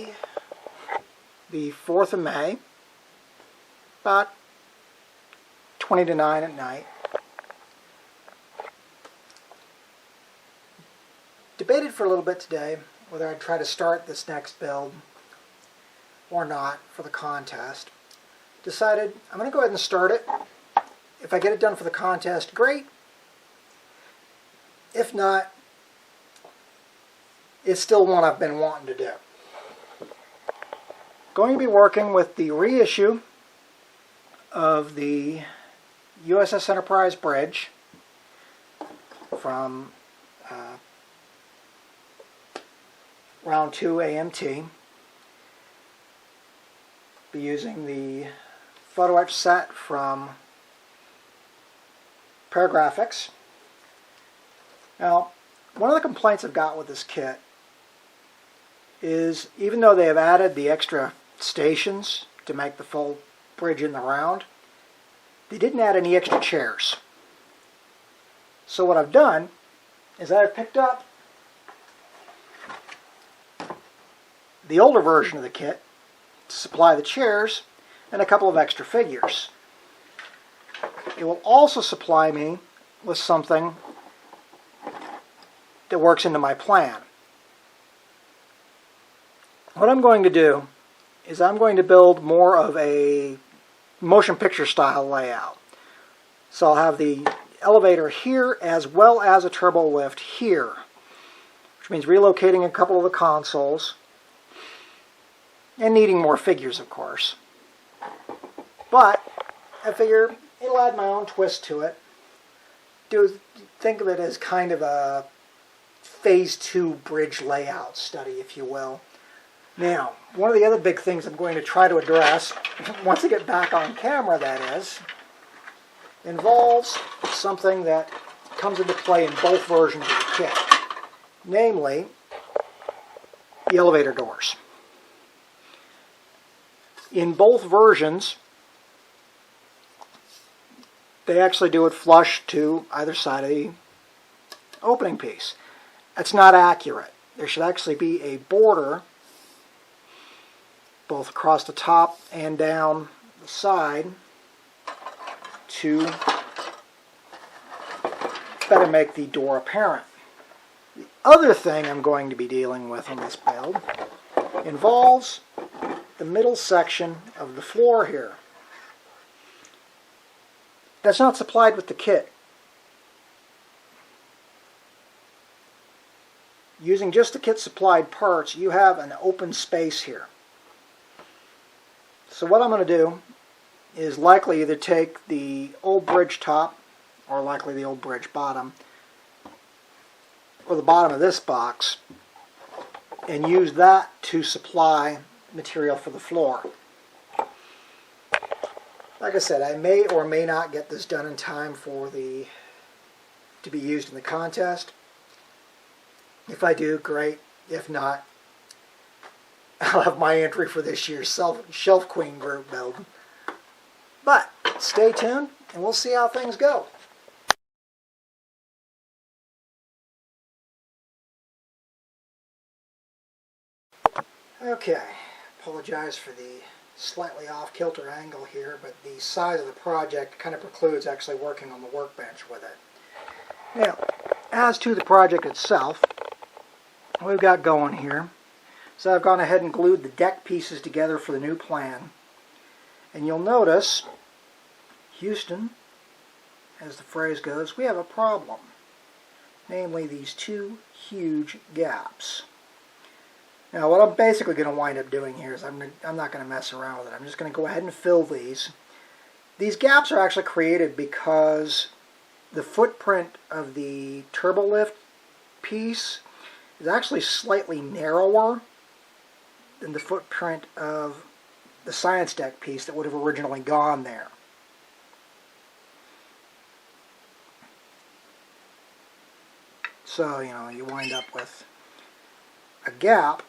Friday, the 4th of May, about 20 to 9 at night. Debated for a little bit today whether I'd try to start this next build or not for the contest. Decided I'm going to go ahead and start it. If I get it done for the contest, great. If not, it's still one I've been wanting to do. Going to be working with the reissue of the USS Enterprise bridge from round 2 AMT. Be using the photo etch set from Paragraphics. Now, one of the complaints I've got with this kit is, even though they have added the extra stations to make the full bridge in the round, they didn't add any extra chairs. So what I've done is I've picked up the older version of the kit to supply the chairs and a couple of extra figures. It will also supply me with something that works into my plan. What I'm going to do is I'm going to build more of a motion picture style layout. So I'll have the elevator here as well as a turbo lift here, which means relocating a couple of the consoles and needing more figures, of course. But I figure it'll add my own twist to it. Think of it as kind of a Phase 2 bridge layout study, if you will. Now, one of the other big things I'm going to try to address, once I get back on camera that is, involves something that comes into play in both versions of the kit. Namely, the elevator doors. In both versions, they actually do it flush to either side of the opening piece. That's not accurate. There should actually be a border both across the top and down the side to better make the door apparent. The other thing I'm going to be dealing with in this build involves the middle section of the floor here. That's not supplied with the kit. Using just the kit supplied parts, you have an open space here. So what I'm going to do is likely either take the old bridge top, or likely the old bridge bottom, or the bottom of this box, and use that to supply material for the floor. Like I said, I may or may not get this done in time for to be used in the contest. If I do, great. If not, I'll have my entry for this year's Shelf Queen group build. But stay tuned, and we'll see how things go. Okay, apologize for the slightly off-kilter angle here, but the size of the project kind of precludes actually working on the workbench with it. Now, as to the project itself, what we've got going here, so I've gone ahead and glued the deck pieces together for the new plan. And you'll notice, Houston, as the phrase goes, we have a problem. Namely, these two huge gaps. Now, what I'm basically going to wind up doing here is I'm not going to mess around with it. I'm just going to go ahead and fill these. These gaps are actually created because the footprint of the turbo lift piece is actually slightly narrower than the footprint of the science deck piece that would have originally gone there. So, you wind up with a gap.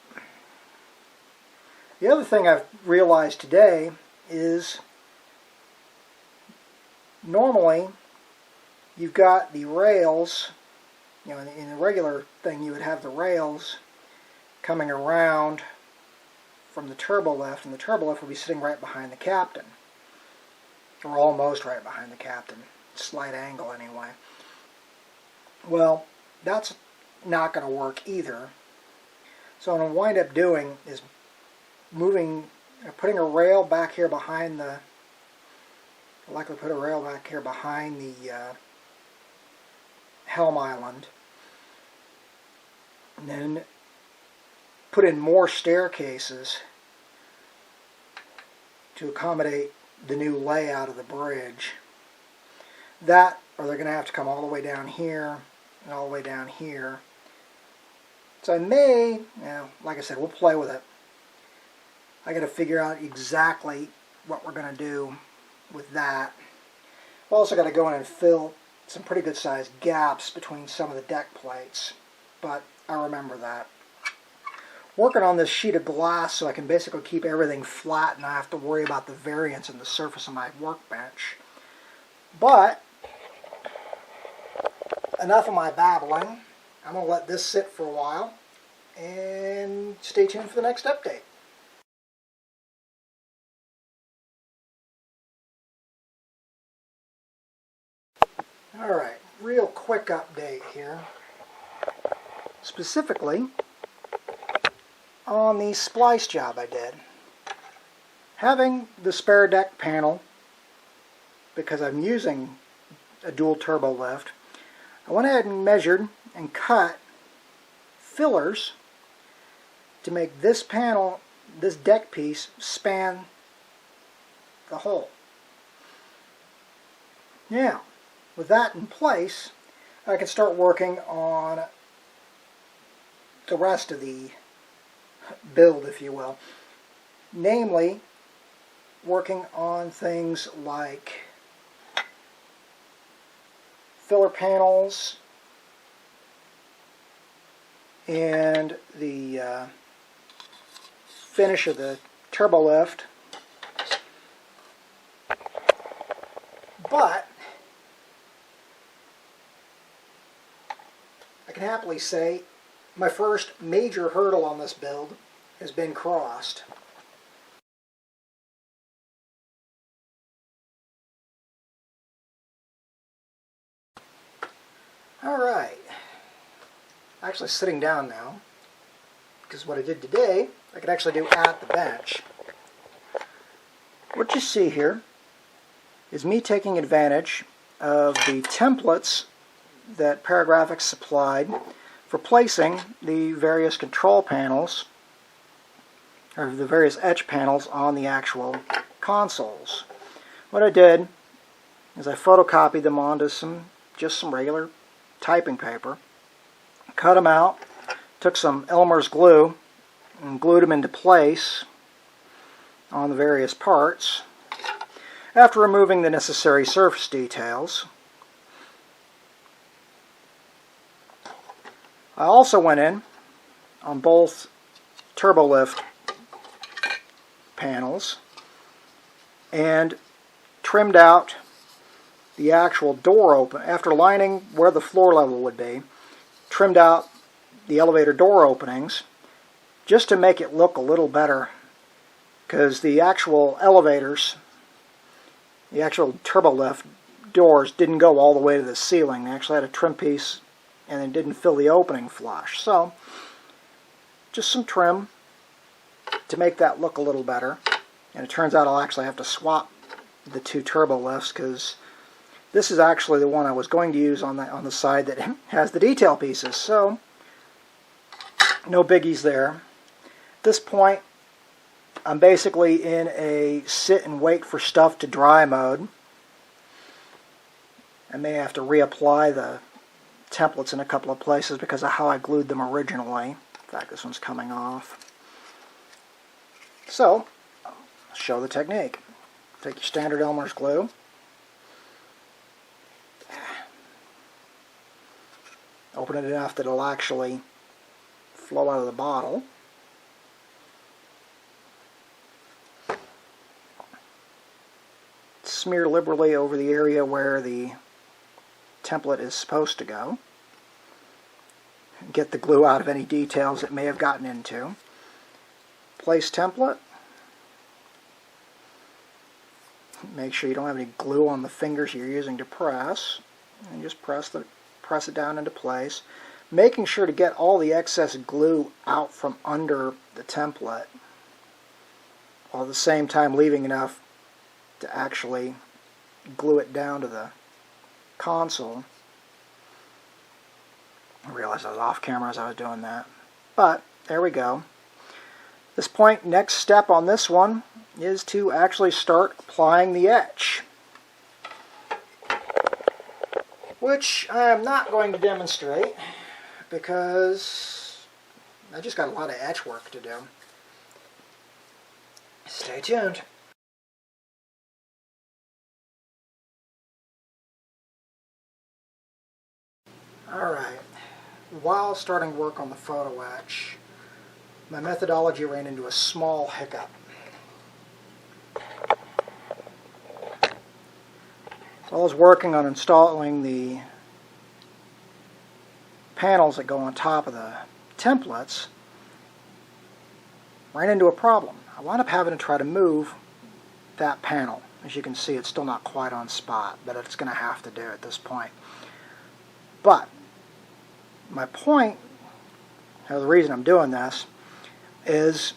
The other thing I've realized today is normally you've got the rails, in a regular thing you would have the rails coming around from the turbo lift, and the turbo lift will be sitting right behind the captain, or almost right behind the captain, slight angle anyway. Well, that's not going to work either. So what I'm going to wind up doing is putting a rail back here behind the, I'll likely put a rail back here behind the helm island, and then put in more staircases to accommodate the new layout of the bridge. That, or they're going to have to come all the way down here and all the way down here. So I may, like I said, we'll play with it. I got to figure out exactly what we're going to do with that. We've also got to go in and fill some pretty good sized gaps between some of the deck plates, but I remember that. Working on this sheet of glass so I can basically keep everything flat and I have to worry about the variance in the surface of my workbench. But enough of my babbling. I'm going to let this sit for a while and stay tuned for the next update. Alright, real quick update here. Specifically on the splice job I did. Having the spare deck panel, because I'm using a dual turbo lift, I went ahead and measured and cut fillers to make this panel, this deck piece, span the hole. Now, with that in place, I can start working on the rest of the build, if you will. Namely, working on things like filler panels and the finish of the turbo lift. But I can happily say my first major hurdle on this build has been crossed. Alright, actually sitting down now, because what I did today, I could actually do at the bench. What you see here is me taking advantage of the templates that Paragraphics supplied for placing the various control panels, or the various etch panels on the actual consoles. What I did is I photocopied them onto just some regular typing paper, cut them out, took some Elmer's glue and glued them into place on the various parts. After removing the necessary surface details, I also went in on both turbo lift panels and trimmed out the actual door open. After lining where the floor level would be, trimmed out the elevator door openings just to make it look a little better, because the actual elevators, the actual turbo lift doors didn't go all the way to the ceiling. They actually had a trim piece and it didn't fill the opening flush. So just some trim to make that look a little better. And it turns out I'll actually have to swap the two turbo lifts, because this is actually the one I was going to use on the side that has the detail pieces. So no biggies there. At this point, I'm basically in a sit and wait for stuff to dry mode. I may have to reapply the templates in a couple of places because of how I glued them originally. In fact, this one's coming off. So, I'll show the technique. Take your standard Elmer's glue. Open it enough that it'll actually flow out of the bottle. Smear liberally over the area where the template is supposed to go. Get the glue out of any details it may have gotten into. place template. Make sure you don't have any glue on the fingers you're using to press, and just press it down into place, making sure to get all the excess glue out from under the template, while at the same time leaving enough to actually glue it down to the console. I realized I was off camera as I was doing that, but there we go. At this point, next step on this one is to actually start applying the etch, which I am not going to demonstrate because I just got a lot of etch work to do. Stay tuned. Alright, while starting work on the photo etch, my methodology ran into a small hiccup. So I was working on installing the panels that go on top of the templates, ran into a problem. I wound up having to try to move that panel. As you can see, it's still not quite on spot, but it's going to have to do at this point. But my point, or the reason I'm doing this, is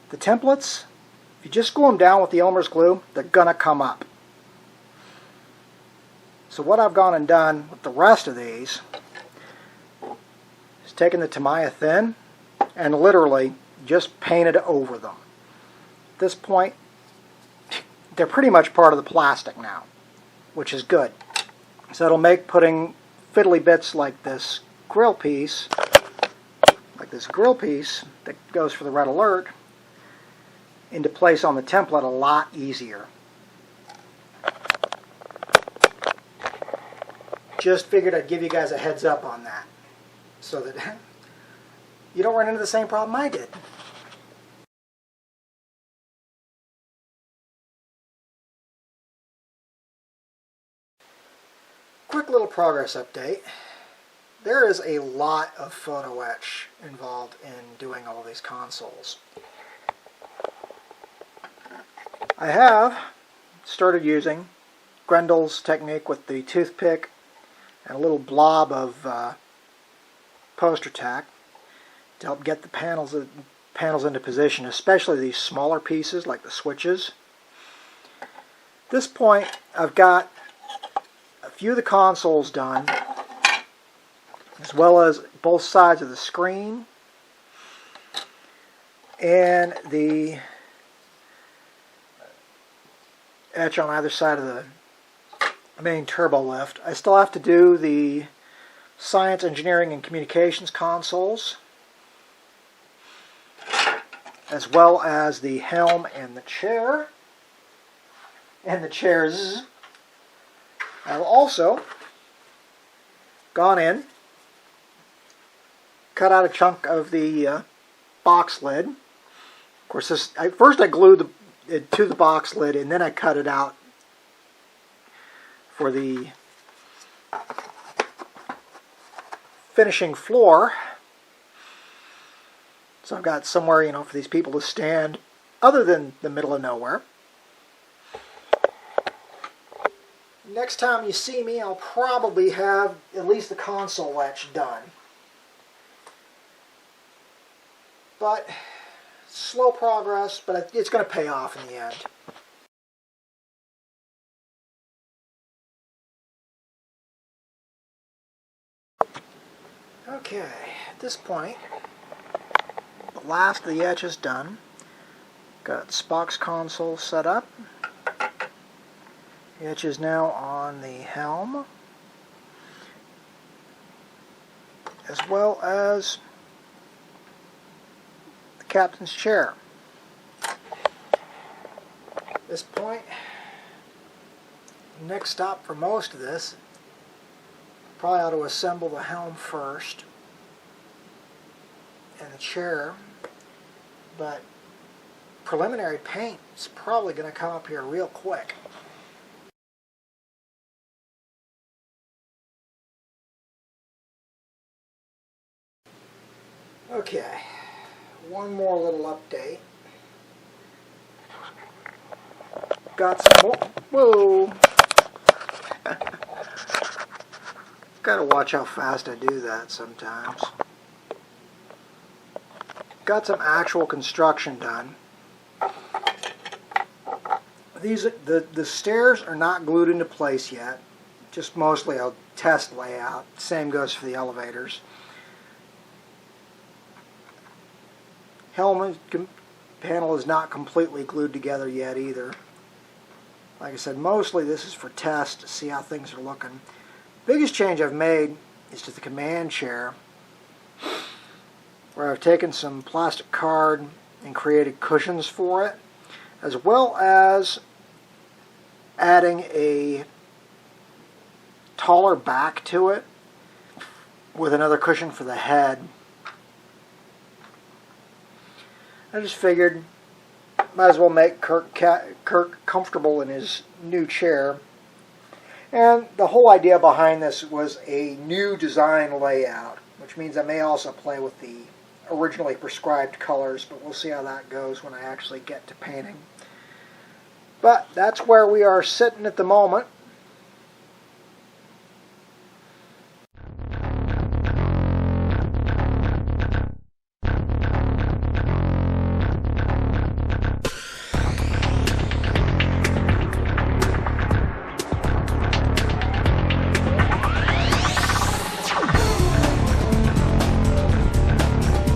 the templates, if you just glue them down with the Elmer's glue, they're going to come up. So what I've gone and done with the rest of these is taken the Tamiya Thin and literally just painted over them. At this point, they're pretty much part of the plastic now, which is good. So it'll make putting fiddly bits like this grill piece, that goes for the red alert, into place on the template a lot easier. Just figured I'd give you guys a heads up on that, so that you don't run into the same problem I did. Quick little progress update. There is a lot of photo etch involved in doing all these consoles. I have started using Grendel's technique with the toothpick and a little blob of poster tack to help get the panels into position, especially these smaller pieces like the switches. At this point, I've got a few of the consoles done, as well as both sides of the screen and the etch on either side of the main turbo lift. I still have to do the science, engineering, and communications consoles, as well as the helm and the chair, and the chairs. I've also gone in, cut out a chunk of the box lid. Of course, first I glued it to the box lid, and then I cut it out for the finishing floor. So I've got somewhere, for these people to stand other than the middle of nowhere. Next time you see me, I'll probably have at least the console etch done. But slow progress, but it's going to pay off in the end. Okay, at this point, the last of the etch is done. Got Spock's console set up. The etch is now on the helm, as well as the captain's chair. At this point, next stop for most of this, probably ought to assemble the helm first and the chair, but preliminary paint is probably going to come up here real quick. Okay, one more little update. Got some more. Whoa! Gotta watch how fast I do that sometimes. Got some actual construction done. The stairs are not glued into place yet. Just mostly a test layout. Same goes for the elevators. Helmet panel is not completely glued together yet either. Like I said, mostly this is for test to see how things are looking. Biggest change I've made is to the command chair, where I've taken some plastic card and created cushions for it, as well as adding a taller back to it with another cushion for the head. I just figured might as well make Kirk comfortable in his new chair. And the whole idea behind this was a new design layout, which means I may also play with the originally prescribed colors, but we'll see how that goes when I actually get to painting. But that's where we are sitting at the moment.